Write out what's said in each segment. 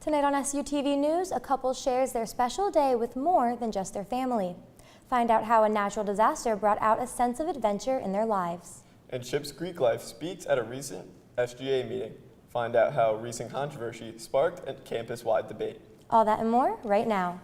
Tonight on SUTV News, a couple shares their special day with more than just their family. Find out how a natural disaster brought out a sense of adventure in their lives. And Ships Greek Life speaks at a recent SGA meeting. Find out how recent controversy sparked a campus-wide debate. All that and more right now.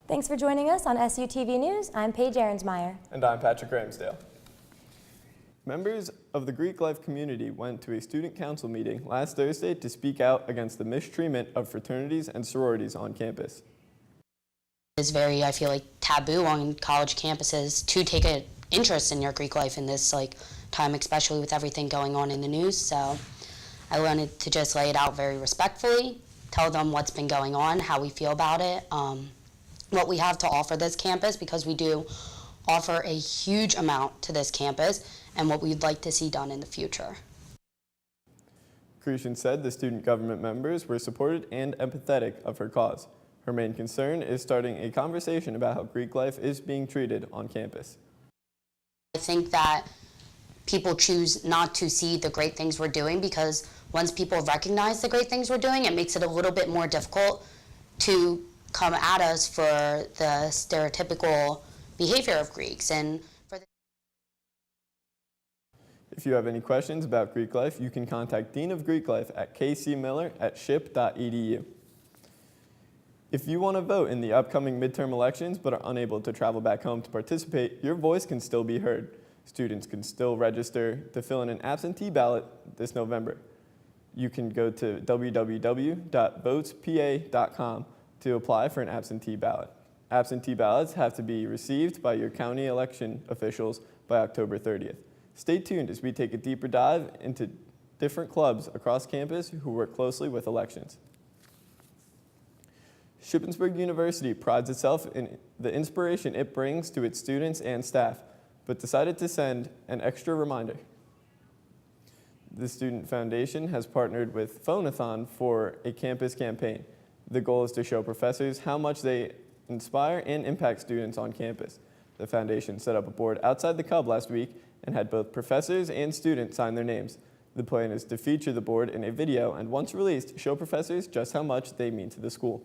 Thanks for joining us on SUTV News. I'm Paige Ahrensmeyer. And I'm Patrick Ramsdale. Members of the Greek life community went to a student council meeting last Thursday to speak out against the mistreatment of fraternities and sororities on campus. It's very, I feel like, taboo on college campuses to take an interest in your Greek life in this time, especially with everything going on in the news. So I wanted to just lay it out very respectfully, tell them what's been going on, how we feel about it, what we have to offer this campus, because we do offer a huge amount to this campus, and what we'd like to see done in the future. Crucian said the student government members were supported and empathetic of her cause. Her main concern is starting a conversation about how Greek life is being treated on campus. I think that people choose not to see the great things we're doing, because once people recognize the great things we're doing, it makes it a little bit more difficult to come at us for the stereotypical behavior of Greeks. And if you have any questions about Greek life, you can contact Dean of Greek Life at kcmiller@ship.edu. If you want to vote in the upcoming midterm elections but are unable to travel back home to participate, your voice can still be heard. Students can still register to fill in an absentee ballot this November. You can go to www.votespa.com to apply for an absentee ballot. Absentee ballots have to be received by your county election officials by October 30th. Stay tuned as we take a deeper dive into different clubs across campus who work closely with elections. Shippensburg University prides itself in the inspiration it brings to its students and staff, but decided to send an extra reminder. The Student Foundation has partnered with Phonathon for a campus campaign. The goal is to show professors how much they inspire and impact students on campus. The foundation set up a board outside the Cub last week and had both professors and students sign their names. The plan is to feature the board in a video and, once released, show professors just how much they mean to the school.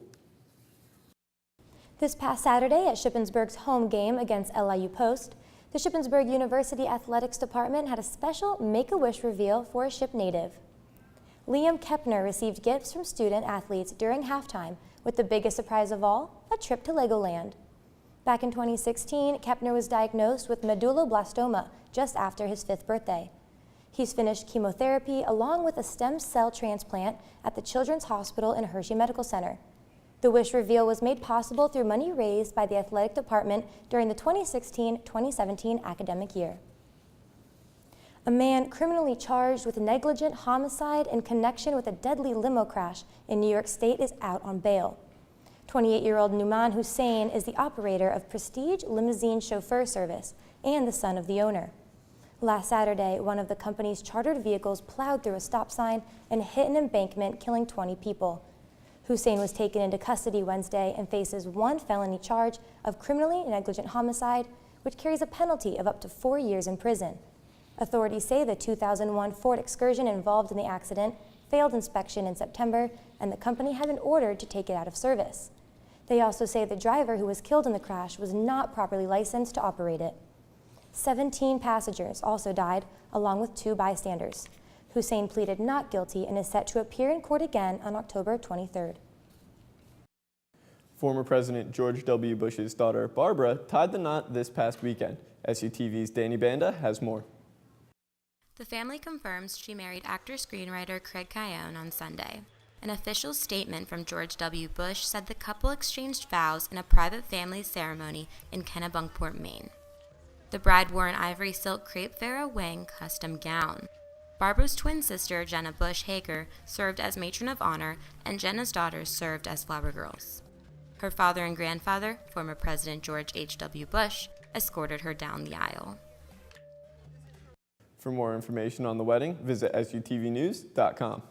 This past Saturday at Shippensburg's home game against LIU Post, the Shippensburg University Athletics Department had a special Make-A-Wish reveal for a Ship native. Liam Kepner received gifts from student athletes during halftime, with the biggest surprise of all, a trip to Legoland. Back in 2016, Kepner was diagnosed with medulloblastoma just after his 5th birthday. He's finished chemotherapy along with a stem cell transplant at the Children's Hospital and Hershey Medical Center. The wish reveal was made possible through money raised by the athletic department during the 2016-2017 academic year. A man criminally charged with negligent homicide in connection with a deadly limo crash in New York State is out on bail. 28-year-old Numan Hussein is the operator of Prestige Limousine Chauffeur Service and the son of the owner. Last Saturday, one of the company's chartered vehicles plowed through a stop sign and hit an embankment, killing 20 people. Hussein was taken into custody Wednesday and faces one felony charge of criminally negligent homicide, which carries a penalty of up to 4 years in prison. Authorities say the 2001 Ford Excursion involved in the accident failed inspection in September, and the company had been ordered to take it out of service. They also say the driver who was killed in the crash was not properly licensed to operate it. 17 passengers also died, along with 2 bystanders. Hussein pleaded not guilty and is set to appear in court again on October 23rd. Former President George W. Bush's daughter, Barbara, tied the knot this past weekend. SUTV's Danny Banda has more. The family confirms she married actor-screenwriter Craig Cayone on Sunday. An official statement from George W. Bush said the couple exchanged vows in a private family ceremony in Kennebunkport, Maine. The bride wore an ivory silk crepe Vera Wang custom gown. Barbara's twin sister, Jenna Bush Hager, served as matron of honor, and Jenna's daughters served as flower girls. Her father and grandfather, former President George H.W. Bush, escorted her down the aisle. For more information on the wedding, visit SUTVnews.com.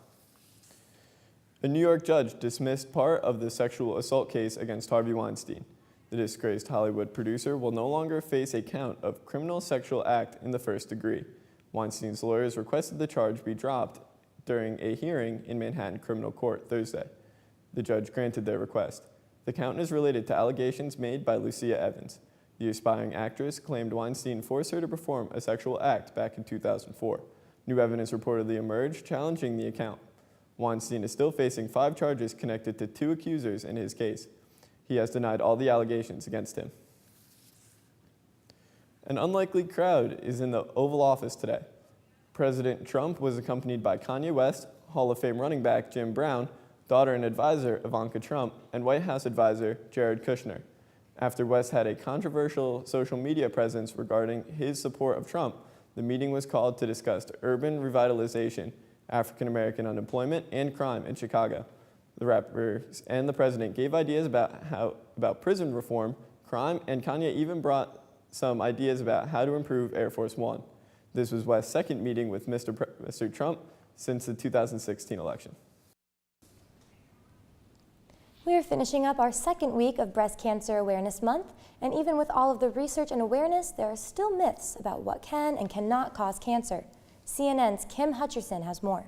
A New York judge dismissed part of the sexual assault case against Harvey Weinstein. The disgraced Hollywood producer will no longer face a count of criminal sexual act in the first degree. Weinstein's lawyers requested the charge be dropped during a hearing in Manhattan Criminal Court Thursday. The judge granted their request. The count is related to allegations made by Lucia Evans. The aspiring actress claimed Weinstein forced her to perform a sexual act back in 2004. New evidence reportedly emerged challenging the account. Weinstein is still facing 5 charges connected to 2 accusers in his case. He has denied all the allegations against him. An unlikely crowd is in the Oval Office today. President Trump was accompanied by Kanye West, Hall of Fame running back Jim Brown, daughter and advisor Ivanka Trump, and White House advisor Jared Kushner. After West had a controversial social media presence regarding his support of Trump, the meeting was called to discuss urban revitalization, African American unemployment, and crime in Chicago. The rappers and the president gave ideas about prison reform, crime, and Kanye even brought some ideas about how to improve Air Force One. This was West's second meeting with Mr. Trump since the 2016 election. We are finishing up our second week of Breast Cancer Awareness Month, and even with all of the research and awareness, there are still myths about what can and cannot cause cancer. CNN's Kim Hutcherson has more.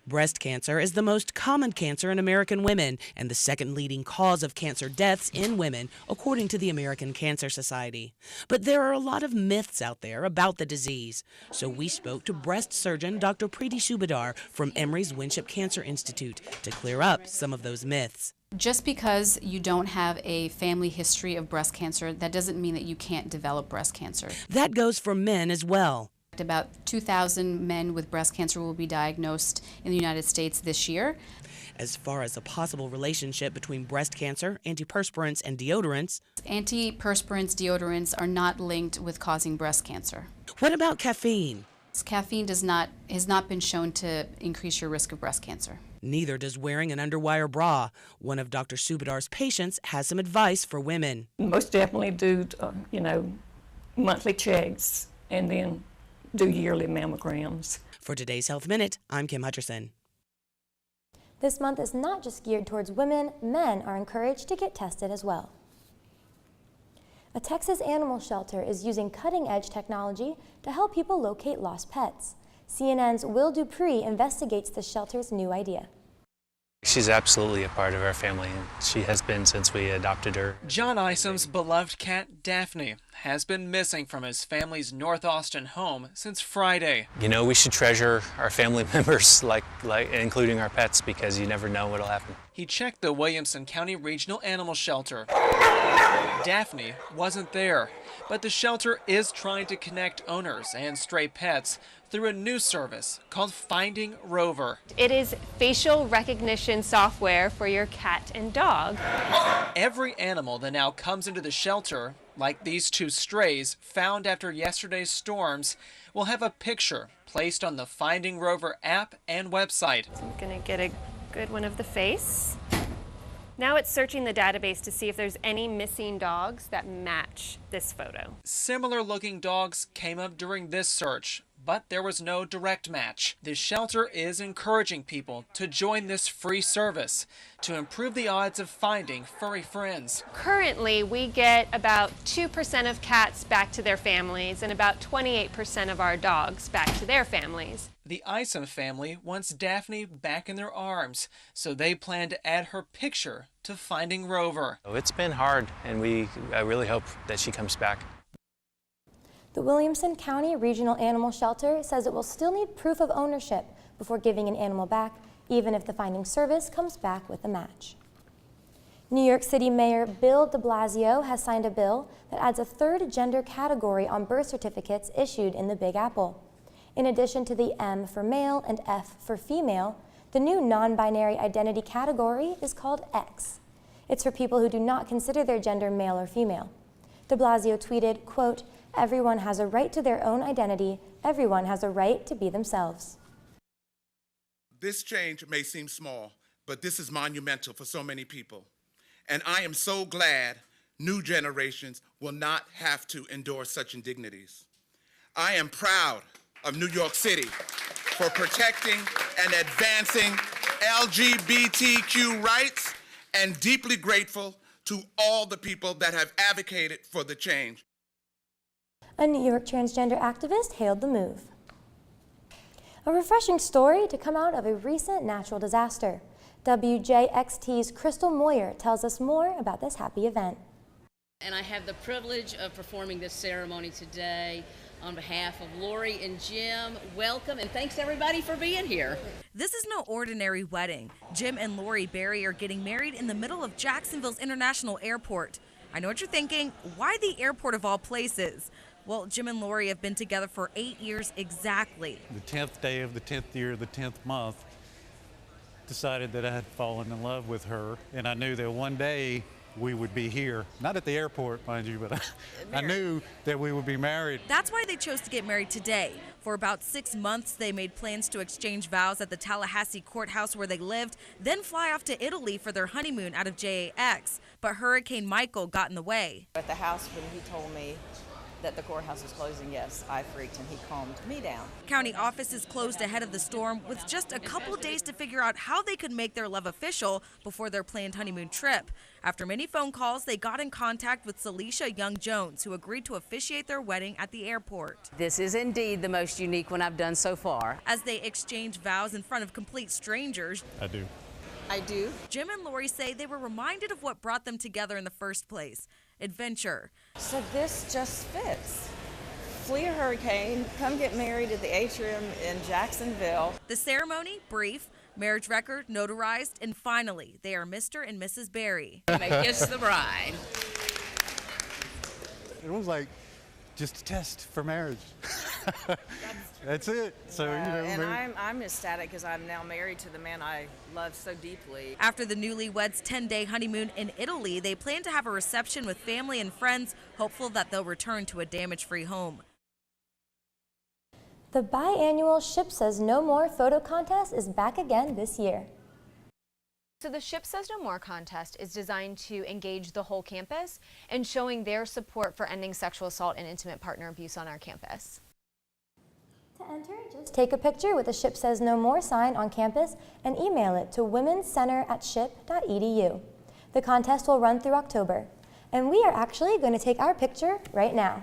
Breast cancer is the most common cancer in American women and the second leading cause of cancer deaths in women, according to the American Cancer Society. But there are a lot of myths out there about the disease. So we spoke to breast surgeon Dr. Preeti Subadar from Emory's Winship Cancer Institute to clear up some of those myths. Just because you don't have a family history of breast cancer, that doesn't mean that you can't develop breast cancer. That goes for men as well. About 2,000 men with breast cancer will be diagnosed in the United States this year. As far as a possible relationship between breast cancer, antiperspirants, and deodorants, Antiperspirants, deodorants are not linked with causing breast cancer. what about caffeine? Caffeine has not been shown to increase your risk of breast cancer. Neither does wearing an underwire bra. One of Dr. Subadar's patients has some advice for women. Most definitely do, monthly checks and then do yearly mammograms. For today's Health Minute, I'm Kim Hutcherson. This month is not just geared towards women, men are encouraged to get tested as well. A Texas animal shelter is using cutting-edge technology to help people locate lost pets. CNN's Will Dupree investigates the shelter's new idea. She's absolutely a part of our family, and she has been since we adopted her. John Isom's beloved cat, Daphne, has been missing from his family's North Austin home since Friday. You know, we should treasure our family members, like including our pets, because you never know what'll happen. He checked the Williamson County Regional Animal Shelter. Daphne wasn't there, but the shelter is trying to connect owners and stray pets through a new service called Finding Rover. It is facial recognition software for your cat and dog. Every animal that now comes into the shelter, like these 2 strays found after yesterday's storms, will have a picture placed on the Finding Rover app and website. So I'm gonna get a good one of the face. Now it's searching the database to see if there's any missing dogs that match this photo. Similar looking dogs came up during this search, but there was no direct match. The shelter is encouraging people to join this free service to improve the odds of finding furry friends. Currently, we get about 2% of cats back to their families and about 28% of our dogs back to their families. The Isom family wants Daphne back in their arms, so they plan to add her picture to Finding Rover. It's been hard, and I really hope that she comes back. The Williamson County Regional Animal Shelter says it will still need proof of ownership before giving an animal back, even if the finding service comes back with a match. New York City Mayor Bill de Blasio has signed a bill that adds a 3rd gender category on birth certificates issued in the Big Apple. In addition to the M for male and F for female, the new non-binary identity category is called X. It's for people who do not consider their gender male or female. De Blasio tweeted, quote, "Everyone has a right to their own identity. Everyone has a right to be themselves." This change may seem small, but this is monumental for so many people. And I am so glad new generations will not have to endure such indignities. I am proud of New York City for protecting and advancing LGBTQ rights, and deeply grateful to all the people that have advocated for the change. A New York transgender activist hailed the move. A refreshing story to come out of a recent natural disaster. WJXT's Crystal Moyer tells us more about this happy event. And I have the privilege of performing this ceremony today on behalf of Lori and Jim. Welcome, and thanks everybody for being here. This is no ordinary wedding. Jim and Lori Berry are getting married in the middle of Jacksonville's International Airport. I know what you're thinking, why the airport of all places? Well, Jim and Lori have been together for 8 years exactly. The 10th day of the 10th year, the 10th month, decided that I had fallen in love with her, and I knew that one day we would be here, not at the airport, mind you, but I knew that we would be married. That's why they chose to get married today. For about 6 months, they made plans to exchange vows at the Tallahassee courthouse where they lived, then fly off to Italy for their honeymoon out of JAX. But Hurricane Michael got in the way. At the house, when he told me that the courthouse was closing, yes, I freaked and he calmed me down. County offices closed ahead of the storm with just a couple days to figure out how they could make their love official before their planned honeymoon trip. After many phone calls, they got in contact with Celicia Young-Jones, who agreed to officiate their wedding at the airport. This is indeed the most unique one I've done so far. As they exchanged vows in front of complete strangers, I do. I do. Jim and Lori say they were reminded of what brought them together in the first place: adventure. So this just fits. Flee a hurricane, come get married at the atrium in Jacksonville. The ceremony, brief, marriage record notarized, and finally, they are Mr. and Mrs. Berry. May kiss the bride. It was like just a test for marriage. That's it. So, you know. And I'm ecstatic because I'm now married to the man I love so deeply. After the newlyweds' 10-day honeymoon in Italy, they plan to have a reception with family and friends, hopeful that they'll return to a damage-free home. The biannual Ship Says No More photo contest is back again this year. So the Ship Says No More contest is designed to engage the whole campus in showing their support for ending sexual assault and intimate partner abuse on our campus. To enter, just take a picture with the Ship Says No More sign on campus and email it to womenscenter@ship.edu. The contest will run through October, and we are actually going to take our picture right now.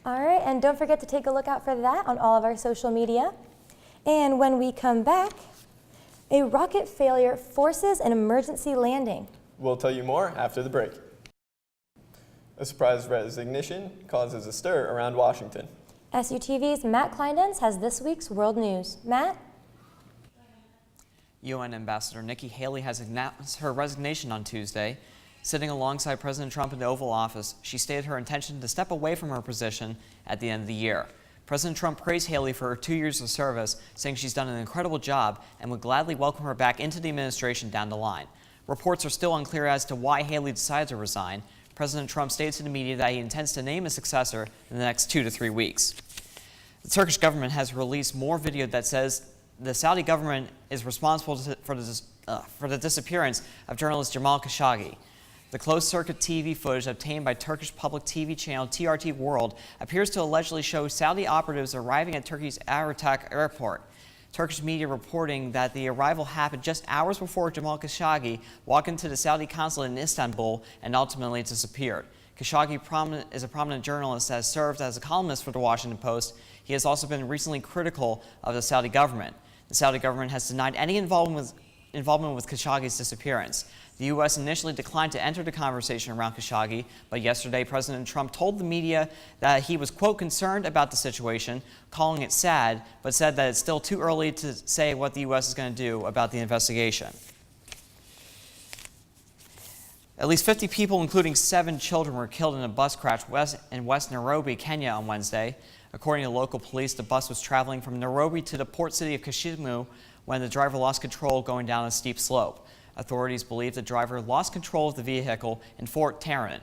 All right, and don't forget to take a look out for that on all of our social media. And when we come back, a rocket failure forces an emergency landing. We'll tell you more after the break. A surprise resignation causes a stir around Washington. SUTV's Matt Kleindenz has this week's world news. Matt? UN Ambassador Nikki Haley has announced her resignation on Tuesday. Sitting alongside President Trump in the Oval Office, she stated her intention to step away from her position at the end of the year. President Trump praised Haley for her 2 years of service, saying she's done an incredible job and would gladly welcome her back into the administration down the line. Reports are still unclear as to why Haley decided to resign. President Trump stated to the media that he intends to name a successor in the next 2 to 3 weeks. The Turkish government has released more video that says the Saudi government is responsible for the disappearance of journalist Jamal Khashoggi. The closed-circuit TV footage obtained by Turkish public TV channel TRT World appears to allegedly show Saudi operatives arriving at Turkey's Ataturk airport. Turkish media reporting that the arrival happened just hours before Jamal Khashoggi walked into the Saudi consulate in Istanbul and ultimately disappeared. Khashoggi is a prominent journalist that has served as a columnist for the Washington Post. He has also been recently critical of the Saudi government. The Saudi government has denied any involvement with Khashoggi's disappearance. The U.S. initially declined to enter the conversation around Khashoggi, but yesterday President Trump told the media that he was, quote, concerned about the situation, calling it sad, but said that it's still too early to say what the U.S. is going to do about the investigation. At least 50 people, including 7 children, were killed in a bus crash in West Nairobi, Kenya on Wednesday. According to local police, the bus was traveling from Nairobi to the port city of Kisumu when the driver lost control going down a steep slope. Authorities believe the driver lost control of the vehicle in Fort Tarrant.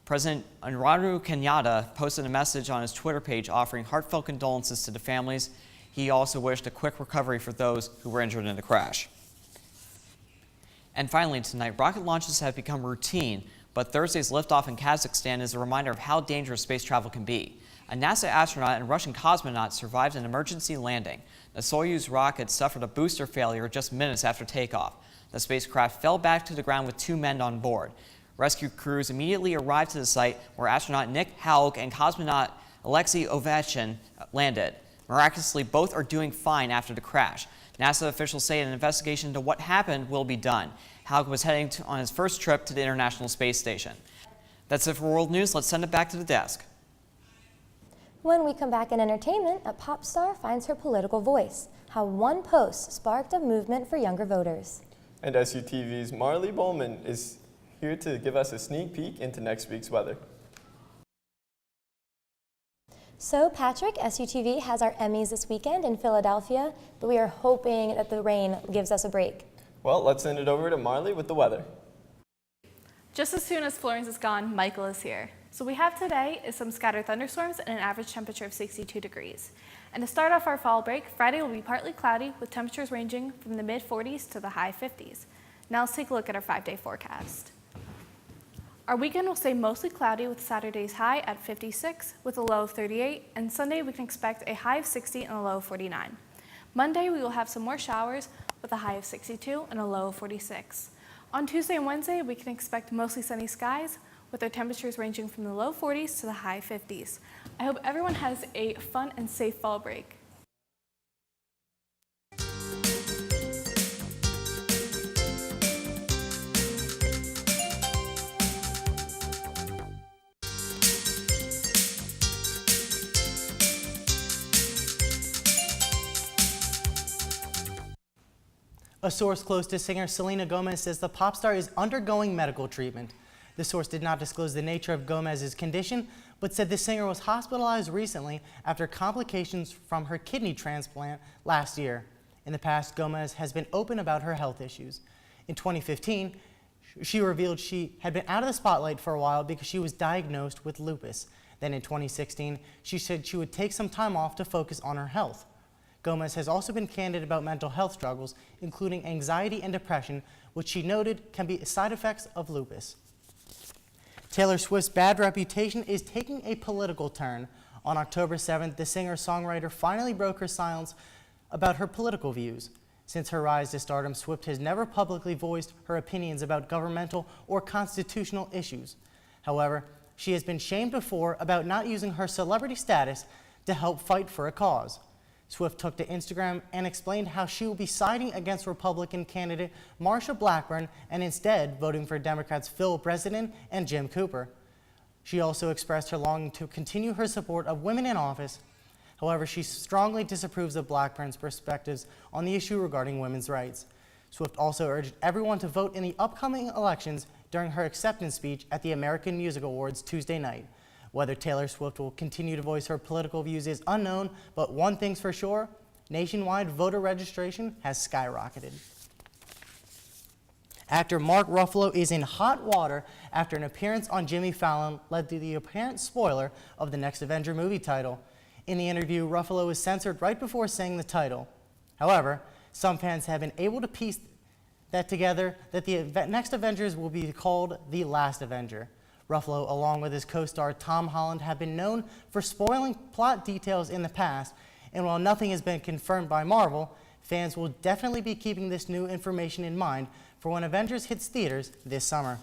President Uhuru Kenyatta posted a message on his Twitter page offering heartfelt condolences to the families. He also wished a quick recovery for those who were injured in the crash. And finally tonight, rocket launches have become routine, But Thursday's liftoff in Kazakhstan is a reminder of how dangerous space travel can be. A NASA astronaut and Russian cosmonaut survived an emergency landing. The Soyuz rocket suffered a booster failure just minutes after takeoff. The spacecraft fell back to the ground with 2 men on board. Rescue crews immediately arrived to the site where astronaut Nick Haug and cosmonaut Alexei Ovechkin landed. Miraculously, both are doing fine after the crash. NASA officials say an investigation into what happened will be done. Haug was heading on his first trip to the International Space Station. That's it for World News. Let's send it back to the desk. When we come back in entertainment, a pop star finds her political voice. How one post sparked a movement for younger voters. And SUTV's Marley Bowman is here to give us a sneak peek into next week's weather. So, Patrick, SUTV has our Emmys this weekend in Philadelphia, but we are hoping that the rain gives us a break. Well, let's send it over to Marley with the weather. Just as soon as Florence is gone, Michael is here. So we have today is some scattered thunderstorms and an average temperature of 62 degrees. And to start off our fall break, Friday will be partly cloudy with temperatures ranging from the mid-40s to the high 50s. Now let's take a look at our 5-day forecast. Our weekend will stay mostly cloudy with Saturday's high at 56 with a low of 38, and Sunday we can expect a high of 60 and a low of 49. Monday we will have some more showers with a high of 62 and a low of 46. On Tuesday and Wednesday we can expect mostly sunny skies with our temperatures ranging from the low 40s to the high 50s. I hope everyone has a fun and safe fall break. A source close to singer Selena Gomez says the pop star is undergoing medical treatment. The source did not disclose the nature of Gomez's condition, but said the singer was hospitalized recently after complications from her kidney transplant last year. In the past, Gomez has been open about her health issues. In 2015, she revealed she had been out of the spotlight for a while because she was diagnosed with lupus. Then in 2016, she said she would take some time off to focus on her health. Gomez has also been candid about mental health struggles, including anxiety and depression, which she noted can be side effects of lupus. Taylor Swift's bad reputation is taking a political turn. On October 7th, the singer-songwriter finally broke her silence about her political views. Since her rise to stardom, Swift has never publicly voiced her opinions about governmental or constitutional issues. However, she has been shamed before about not using her celebrity status to help fight for a cause. Swift took to Instagram and explained how she will be siding against Republican candidate Marsha Blackburn and instead voting for Democrats Phil Bredesen and Jim Cooper. She also expressed her longing to continue her support of women in office. However, she strongly disapproves of Blackburn's perspectives on the issue regarding women's rights. Swift also urged everyone to vote in the upcoming elections during her acceptance speech at the American Music Awards Tuesday night. Whether Taylor Swift will continue to voice her political views is unknown, but one thing's for sure, nationwide voter registration has skyrocketed. Actor Mark Ruffalo is in hot water after an appearance on Jimmy Fallon led to the apparent spoiler of the next Avenger movie title. In the interview, Ruffalo was censored right before saying the title. However, some fans have been able to piece that together that the next Avengers will be called The Last Avenger. Ruffalo, along with his co-star Tom Holland, have been known for spoiling plot details in the past, and while nothing has been confirmed by Marvel, fans will definitely be keeping this new information in mind for when Avengers hits theaters this summer.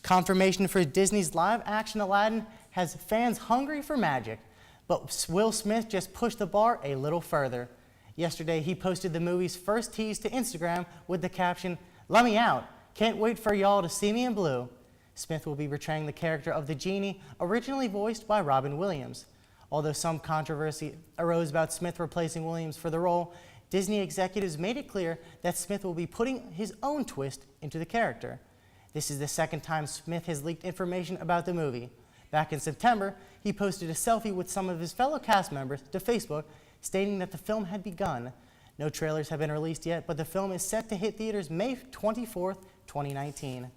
Confirmation for Disney's live-action Aladdin has fans hungry for magic, but Will Smith just pushed the bar a little further. Yesterday, he posted the movie's first tease to Instagram with the caption, "Let me out, can't wait for y'all to see me in blue." Smith will be portraying the character of the genie, originally voiced by Robin Williams. Although some controversy arose about Smith replacing Williams for the role, Disney executives made it clear that Smith will be putting his own twist into the character. This is the second time Smith has leaked information about the movie. Back in September, he posted a selfie with some of his fellow cast members to Facebook, stating that the film had begun. No trailers have been released yet, but the film is set to hit theaters May 24th, 2019.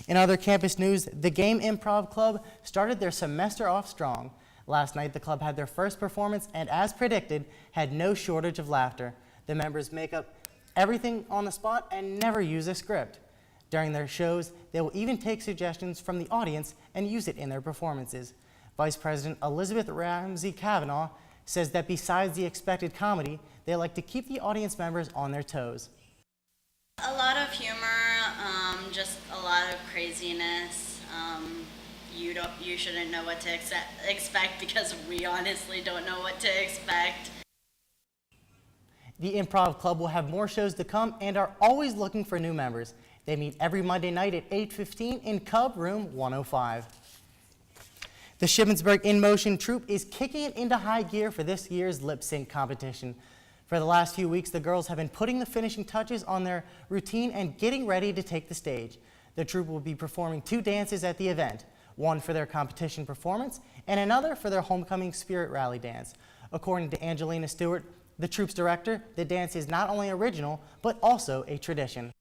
In other campus news, the Game Improv Club started their semester off strong. Last night, the club had their first performance and, as predicted, had no shortage of laughter. The members make up everything on the spot and never use a script. During their shows, they will even take suggestions from the audience and use it in their performances. Vice President Elizabeth Ramsey Kavanaugh says that besides the expected comedy, they like to keep the audience members on their toes. A lot of humor, just a lot of craziness. You shouldn't know what to expect because we honestly don't know what to expect. The Improv Club will have more shows to come and are always looking for new members. They meet every Monday night at 8:15 in Cub Room 105. The Shippensburg In Motion troupe is kicking it into high gear for this year's lip sync competition. For the last few weeks, the girls have been putting the finishing touches on their routine and getting ready to take the stage. The troupe will be performing 2 dances at the event, one for their competition performance and another for their homecoming spirit rally dance. According to Angelina Stewart, the troupe's director, the dance is not only original, but also a tradition.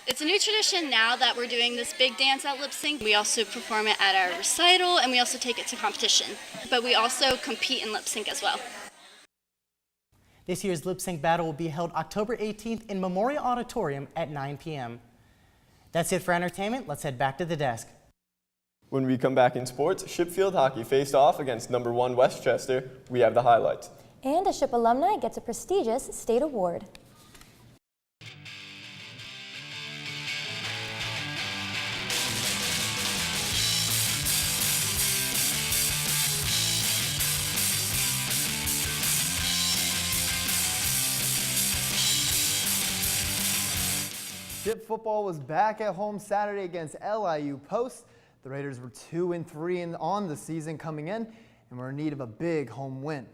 It's a new tradition now that we're doing this big dance at Lip Sync. We also perform it at our recital and we also take it to competition. But we also compete in Lip Sync as well. This year's Lip Sync battle will be held October 18th in Memorial Auditorium at 9 p.m. That's it for entertainment. Let's head back to the desk. When we come back in sports, Shipfield Hockey faced off against number 1 Westchester. We have the highlights. And a Ship alumni gets a prestigious state award. Ship football was back at home Saturday against LIU Post. The Raiders were 2-3 on the season coming in and were in need of a big home win.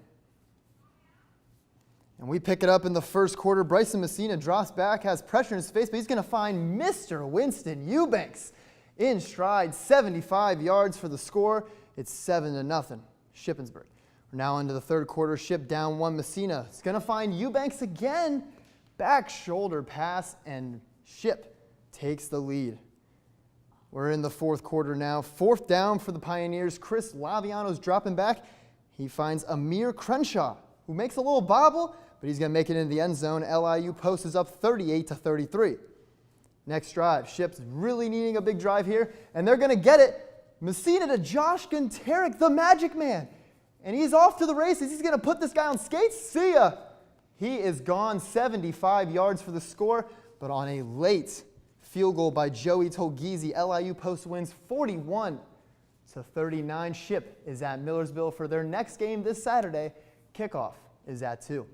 And we pick it up in the first quarter. Bryson Messina drops back, has pressure in his face, but he's going to find Mr. Winston Eubanks in stride, 75 yards for the score. It's 7-0, Shippensburg. We're now into the third quarter. Ship down 1. Messina is going to find Eubanks again. Back shoulder pass, and Ship takes the lead. We're in the fourth quarter now. 4th down for the Pioneers. Chris Laviano's dropping back. He finds Amir Crenshaw, who makes a little bobble, but he's going to make it into the end zone. LIU Post is up 38-33. Next drive. Ship's really needing a big drive here, and they're going to get it. Messina to Josh Gunteric, the Magic Man. And he's off to the races. He's going to put this guy on skates. See ya. He is gone, 75 yards for the score, but on a late field goal by Joey Tolgizi, LIU Post wins 41-39. Ship is at Millersville for their next game this Saturday. Kickoff is at 2.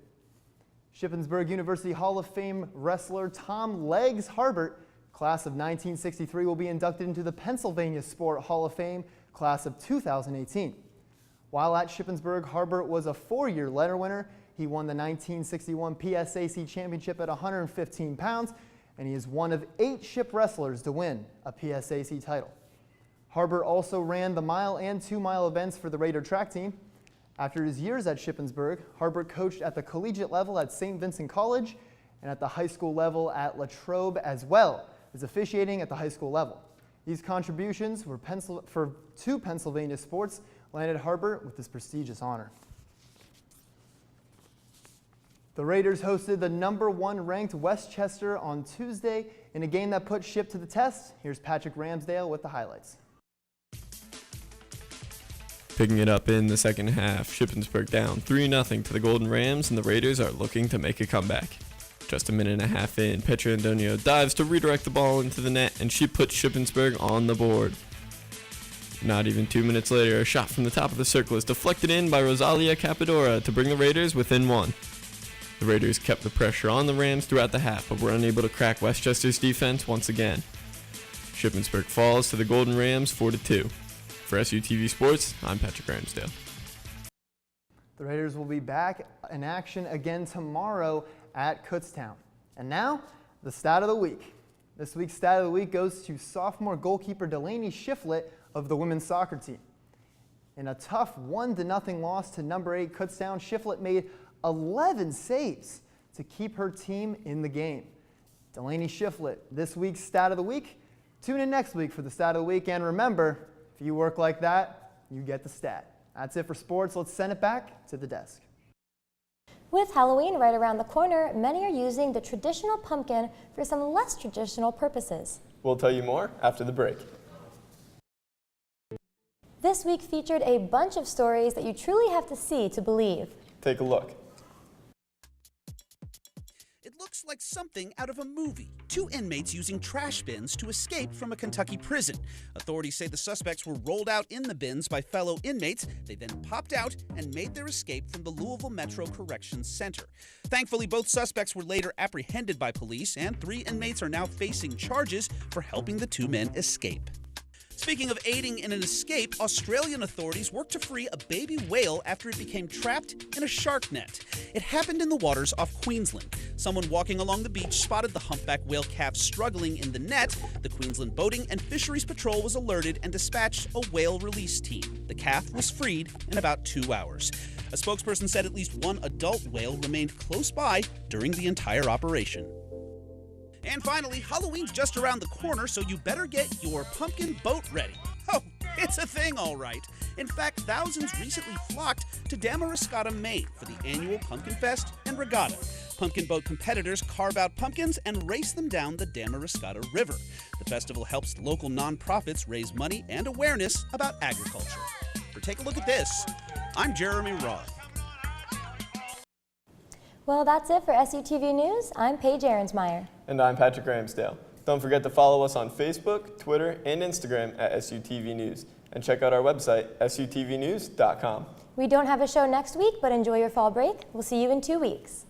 Shippensburg University Hall of Fame wrestler Tom Legs Harbert, class of 1963, will be inducted into the Pennsylvania Sport Hall of Fame, class of 2018. While at Shippensburg, Harbert was a 4-year letter winner. He won the 1961 PSAC championship at 115 pounds, and he is one of 8 Ship wrestlers to win a PSAC title. Harbert also ran the mile and 2-mile events for the Raider track team. After his years at Shippensburg, Harbert coached at the collegiate level at St. Vincent College and at the high school level at Latrobe, as well as officiating at the high school level. These contributions were to Pennsylvania sports landed Harbert with this prestigious honor. The Raiders hosted the number 1 ranked Westchester on Tuesday in a game that put Ship to the test. Here's Patrick Ramsdale with the highlights. Picking it up in the second half, Shippensburg down 3-0 to the Golden Rams, and the Raiders are looking to make a comeback. Just a minute and a half in, Petra Antonio dives to redirect the ball into the net, and she puts Shippensburg on the board. Not even 2 minutes later, a shot from the top of the circle is deflected in by Rosalia Capadora to bring the Raiders within 1. The Raiders kept the pressure on the Rams throughout the half, but were unable to crack Westchester's defense once again. Shippensburg falls to the Golden Rams 4-2. For SUTV Sports, I'm Patrick Ramsdale. The Raiders will be back in action again tomorrow at Kutztown. And now, the stat of the week. This week's stat of the week goes to sophomore goalkeeper Delaney Shiflett of the women's soccer team. In a tough 1-0 loss to number 8 Kutztown, Shiflett made 11 saves to keep her team in the game. Delaney Shiflett, this week's stat of the week. Tune in next week for the stat of the week, and remember, if you work like that, you get the stat. That's it for sports. Let's send it back to the desk. With Halloween right around the corner, many are using the traditional pumpkin for some less traditional purposes. We'll tell you more after the break. This week featured a bunch of stories that you truly have to see to believe. Take a look. It looks like something out of a movie. 2 inmates using trash bins to escape from a Kentucky prison. Authorities say the suspects were rolled out in the bins by fellow inmates. They then popped out and made their escape from the Louisville Metro Corrections Center. Thankfully, both suspects were later apprehended by police, and 3 inmates are now facing charges for helping the 2 men escape. Speaking of aiding in an escape, Australian authorities worked to free a baby whale after it became trapped in a shark net. It happened in the waters off Queensland. Someone walking along the beach spotted the humpback whale calf struggling in the net. The Queensland Boating and Fisheries Patrol was alerted and dispatched a whale release team. The calf was freed in about 2 hours. A spokesperson said at least 1 adult whale remained close by during the entire operation. And finally, Halloween's just around the corner, so you better get your pumpkin boat ready. Oh, it's a thing, all right. In fact, thousands recently flocked to Damariscotta, Maine for the annual Pumpkin Fest and Regatta. Pumpkin boat competitors carve out pumpkins and race them down the Damariscotta River. The festival helps local nonprofits raise money and awareness about agriculture. For Take a Look at This, I'm Jeremy Roth. Well, that's it for SUTV News. I'm Paige Ahrensmeyer. And I'm Patrick Ramsdale. Don't forget to follow us on Facebook, Twitter, and Instagram at SUTV News. And check out our website, sutvnews.com. We don't have a show next week, but enjoy your fall break. We'll see you in 2 weeks.